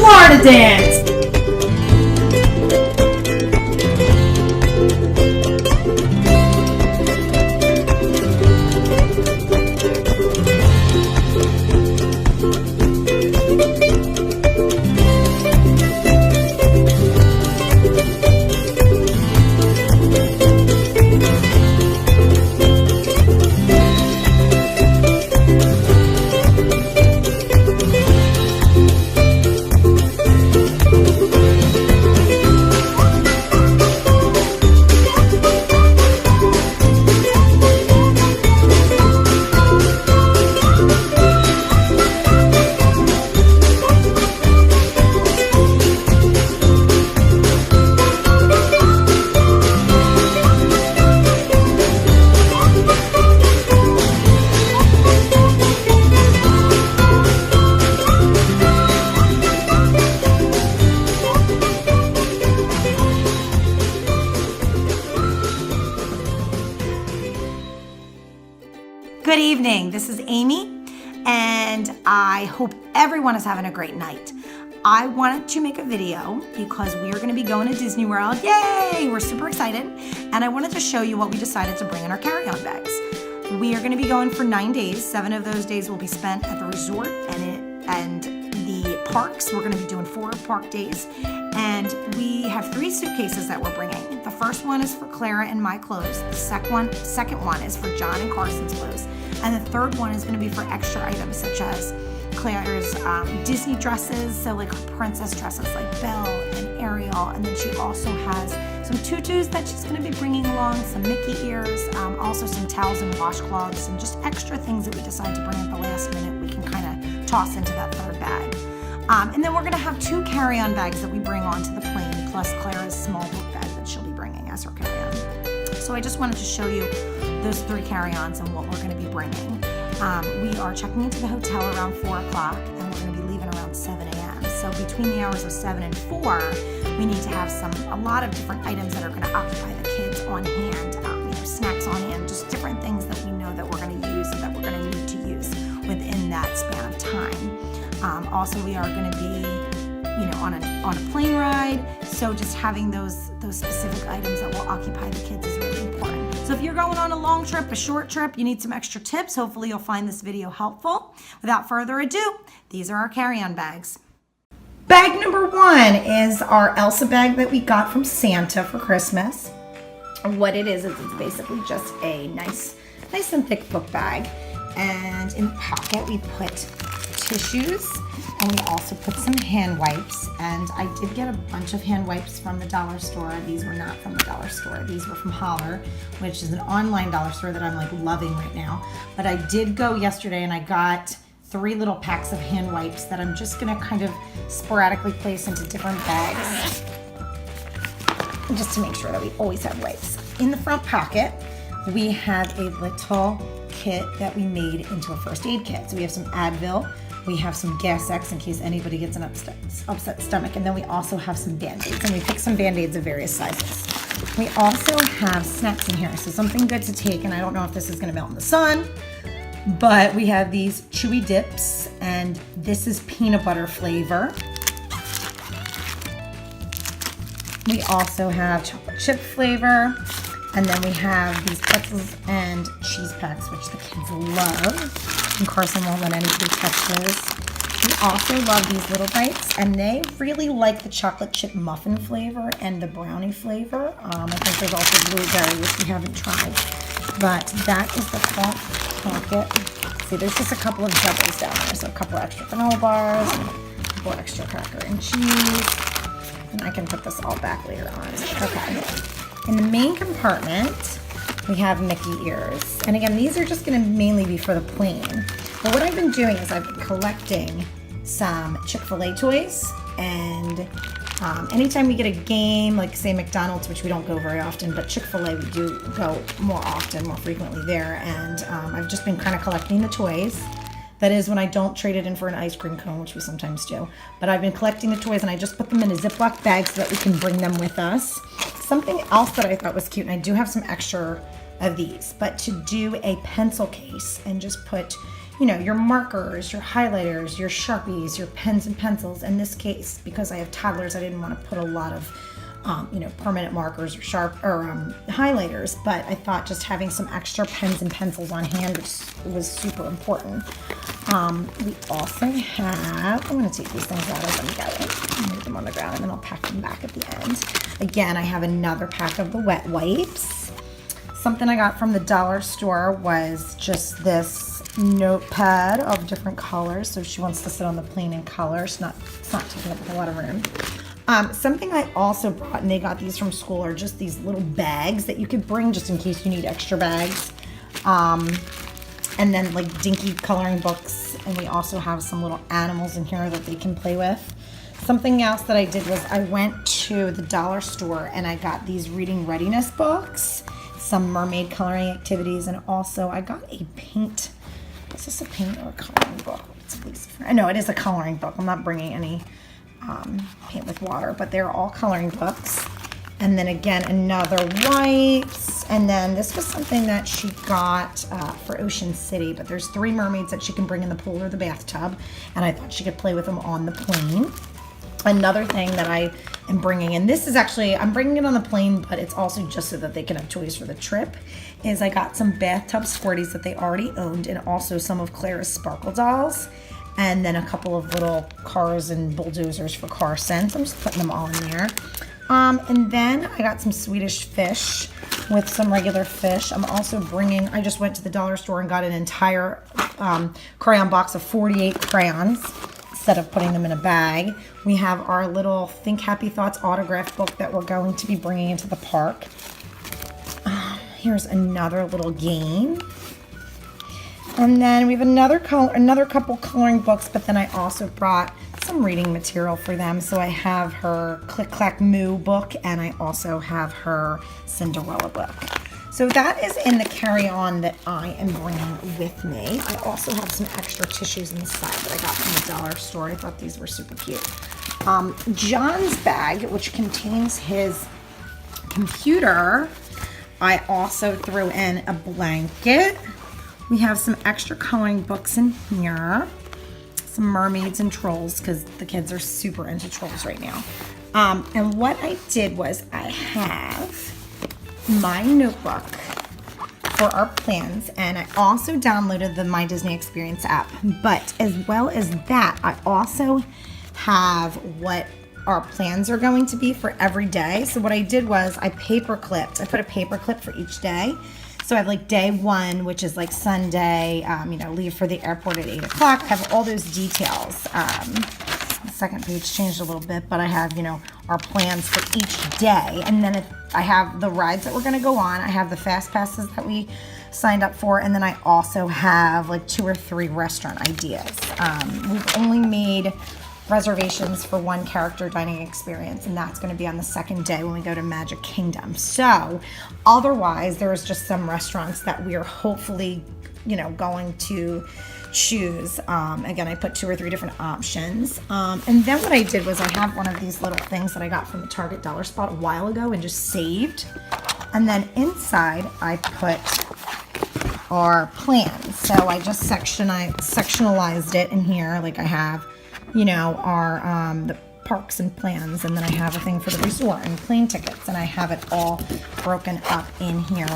Florida dance. Good evening, this is Amy, and I hope everyone is having a great night. I wanted to make a video because we are going to be going to Disney World. Yay! We're super excited, and I wanted to show you what we decided to bring in our carry-on bags. We are going to be going for 9 days. 7 of those days will be spent at the resort and the parks. We're going to be doing 4 park days, and we have 3 suitcases that we're bringing. The first one is for Clara and my clothes. The second one is for John and Carson's clothes. And the third one is going to be for extra items such as Claire's Disney dresses, so like her princess dresses like Belle and Ariel. And then she also has some tutus that she's going to be bringing along, some Mickey ears, also some towels and washcloths, and just extra things that we decide to bring at the last minute we can kind of toss into that third bag. And then we're going to have 2 carry-on bags that we bring onto the plane, plus Clara's small book bag that she'll be bringing as her carry-on. So I just wanted to show you those 3 carry-ons and what we're going to be bringing. We are checking into the hotel around 4 o'clock, and we're going to be leaving around 7 a.m. So between the hours of 7 and 4, we need to have a lot of different items that are going to occupy the kids on hand, snacks on hand, just different things that we know that we're going to use and that we're going to need to use within that span of time. Also, we are going to be on a plane ride, so just having those specific items that will occupy the kids is really important. So if you're going on a long trip, a short trip, you need some extra tips. Hopefully you'll find this video helpful. Without further ado, these are our carry-on bags. Bag number 1 is our Elsa bag that we got from Santa for Christmas. What it is it's basically just a nice and thick book bag. And in the pocket we put tissues, and we also put some hand wipes. And I did get a bunch of hand wipes from the dollar store. These were not from the dollar store. These were from Holler, which is an online dollar store that I'm like loving right now. But I did go yesterday and I got 3 little packs of hand wipes that I'm just gonna kind of sporadically place into different bags, just to make sure that we always have wipes. In the front pocket, we have a little kit that we made into a first aid kit. So we have some Advil, we have some Gas-X in case anybody gets an upset stomach, and then we also have some Band-Aids, and we picked some Band-Aids of various sizes. We also have snacks in here, so something good to take, and I don't know if this is gonna melt in the sun, but we have these chewy dips, and this is peanut butter flavor. We also have chocolate chip flavor, and then we have these pretzels and cheese packs, which the kids love. And Carson won't let anybody touch those. We also love these little bites, and they really like the chocolate chip muffin flavor and the brownie flavor. I think there's also blueberry, which we haven't tried. But that is the front pocket. See, there's just a couple of doubles down there. So a couple extra granola bars, and a couple extra cracker and cheese. And I can put this all back later on. Okay. In the main compartment, we have Mickey ears. And again, these are just gonna mainly be for the plane. But what I've been doing is I've been collecting some Chick-fil-A toys, and anytime we get a game, like say McDonald's, which we don't go very often, but Chick-fil-A we do go more often, more frequently there, and I've just been kind of collecting the toys. That is when I don't trade it in for an ice cream cone, which we sometimes do. But I've been collecting the toys, and I just put them in a Ziploc bag so that we can bring them with us. Something else that I thought was cute, and I do have some extra of these, but to do a pencil case and just put you know, your markers, your highlighters, your Sharpies, your pens and pencils. In this case, because I have toddlers, I didn't want to put a lot of you know, permanent markers or highlighters, but I thought just having some extra pens and pencils on hand was super important. We also have, I'm going to take these things out as I'm going. Leave them on the ground and then I'll pack them back at the end. Again, I have another pack of the wet wipes. Something I got from the dollar store was just this notepad of different colors. So if she wants to sit on the plane in color, it's not taking up a lot of room. Something I also brought, and they got these from school, are just these little bags that you could bring just in case you need extra bags. And then like dinky coloring books. And we also have some little animals in here that they can play with. Something else that I did was I went to the dollar store and I got these reading readiness books, some mermaid coloring activities, and also I got a paint. Is this a paint or a coloring book? No, it is a coloring book. I'm not bringing any paint with water, but they're all coloring books. And then again, another wipes. And then this was something that she got for Ocean City, but there's 3 mermaids that she can bring in the pool or the bathtub. And I thought she could play with them on the plane. Another thing that I am bringing, and this is actually, I'm bringing it on the plane, but it's also just so that they can have toys for the trip, is I got some bathtub Squirties that they already owned, and also some of Clara's Sparkle dolls. And then a couple of little cars and bulldozers for car scents. I'm just putting them all in there. And then I got some Swedish fish with some regular fish. I'm also bringing, I just went to the dollar store and got an entire crayon box of 48 crayons instead of putting them in a bag. We have our little Think Happy Thoughts autograph book that we're going to be bringing into the park. Here's another little game. And then we have another couple coloring books, but then I also brought some reading material for them. So I have her Click Clack Moo book, and I also have her Cinderella book. So that is in the carry-on that I am bringing with me. I also have some extra tissues inside that I got from the dollar store. I thought these were super cute. John's bag, which contains his computer, I also threw in a blanket. We have some extra coloring books in here, some mermaids and trolls, because the kids are super into trolls right now. And what I did was I have my notebook for our plans, and I also downloaded the My Disney Experience app. But as well as that, I also have what our plans are going to be for every day. So what I did was I put a paper clip for each day. So I have like day 1, which is like Sunday, you know, leave for the airport at 8 o'clock. I have all those details. The second page changed a little bit, but I have, you know, our plans for each day. And then I have the rides that we're going to go on. I have the fast passes that we signed up for. And then I also have like 2 or 3 restaurant ideas. We've only made reservations for 1 character dining experience, and that's going to be on the 2nd day when we go to Magic Kingdom. So otherwise, there's just some restaurants that we are hopefully, you know, going to choose. Again, I put 2 or 3 different options. And then what I did was I have one of these little things that I got from the Target Dollar Spot a while ago and just saved. And then inside I put our plans. So I just sectionalized it in here. Like I have, you know, our the parks and plans, and then I have a thing for the resort and plane tickets, and I have it all broken up in here.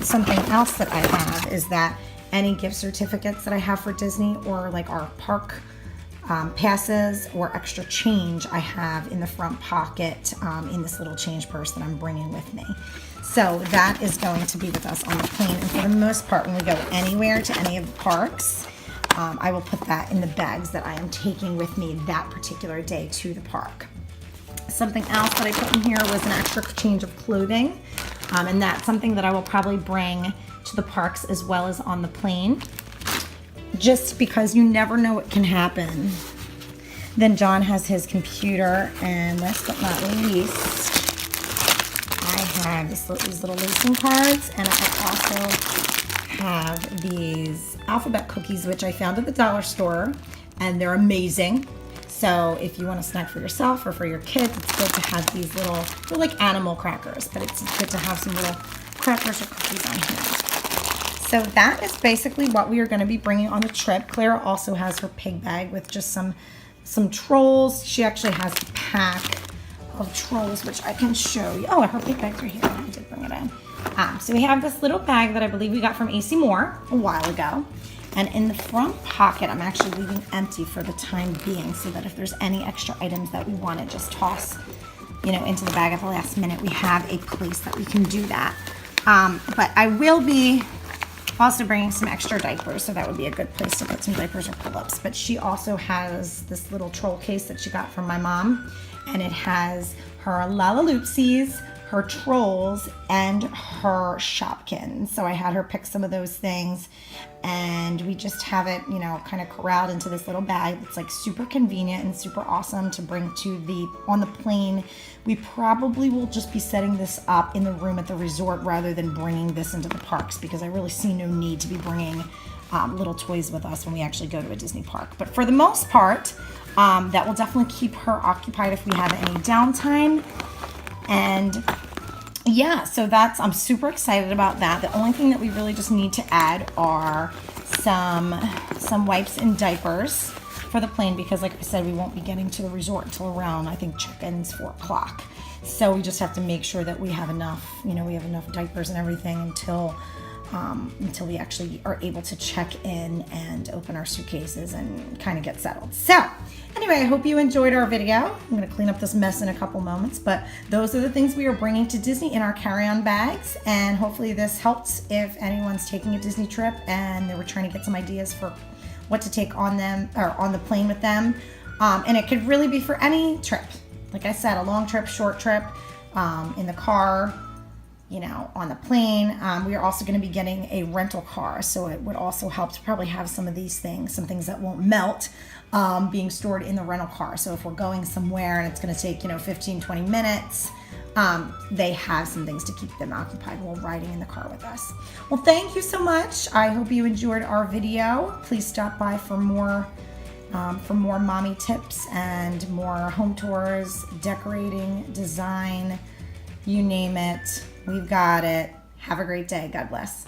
Something else that I have is that any gift certificates that I have for Disney, or like our park passes or extra change, I have in the front pocket in this little change purse that I'm bringing with me. So that is going to be with us on the plane, and for the most part, when we go anywhere to any of the parks, I will put that in the bags that I am taking with me that particular day to the park. Something else that I put in here was an extra change of clothing, and that's something that I will probably bring to the parks as well as on the plane, just because you never know what can happen. Then John has his computer, and last but not least, I have these little lacing cards, and I also have these alphabet cookies, which I found at the dollar store, and they're amazing. So if you want a snack for yourself or for your kids, it's good to have these little, they're like animal crackers, but it's good to have some little crackers or cookies on here. So that is basically what we are going to be bringing on the trip. Clara also has her pig bag with just some trolls. She actually has a pack of trolls, which I can show you. Oh, her pig bag's right here. I did bring it in. So we have this little bag that I believe we got from AC Moore a while ago. And in the front pocket, I'm actually leaving empty for the time being so that if there's any extra items that we want to just toss, you know, into the bag at the last minute, we have a place that we can do that. But I will be also bringing some extra diapers, so that would be a good place to put some diapers or pull-ups. But she also has this little troll case that she got from my mom, and it has her Lalaloopsies, her trolls, and her Shopkins. So I had her pick some of those things, and we just have it, you know, kind of corralled into this little bag that's like super convenient and super awesome to bring to on the plane. We probably will just be setting this up in the room at the resort rather than bringing this into the parks, because I really see no need to be bringing little toys with us when we actually go to a Disney park. But for the most part, that will definitely keep her occupied if we have any downtime. And yeah, so I'm super excited about that. The only thing that we really just need to add are some wipes and diapers for the plane, because like I said, we won't be getting to the resort until around, I think check-in's 4 o'clock. So we just have to make sure that we have enough, you know, we have enough diapers and everything until we actually are able to check in and open our suitcases and kind of get settled. So anyway, I hope you enjoyed our video. I'm going to clean up this mess in a couple moments, but those are the things we are bringing to Disney in our carry-on bags, and hopefully this helps if anyone's taking a Disney trip and they were trying to get some ideas for what to take on them or on the plane with them. And it could really be for any trip. Like I said, a long trip, short trip, in the car, you know, on the plane. We are also going to be getting a rental car, so it would also help to probably have some of these things, some things that won't melt, being stored in the rental car. So if we're going somewhere and it's going to take, you know, 15-20 minutes, they have some things to keep them occupied while riding in the car with us. Well, thank you so much. I hope you enjoyed our video. Please stop by for more mommy tips and more home tours, decorating, design, you name it. We've got it. Have a great day. God bless.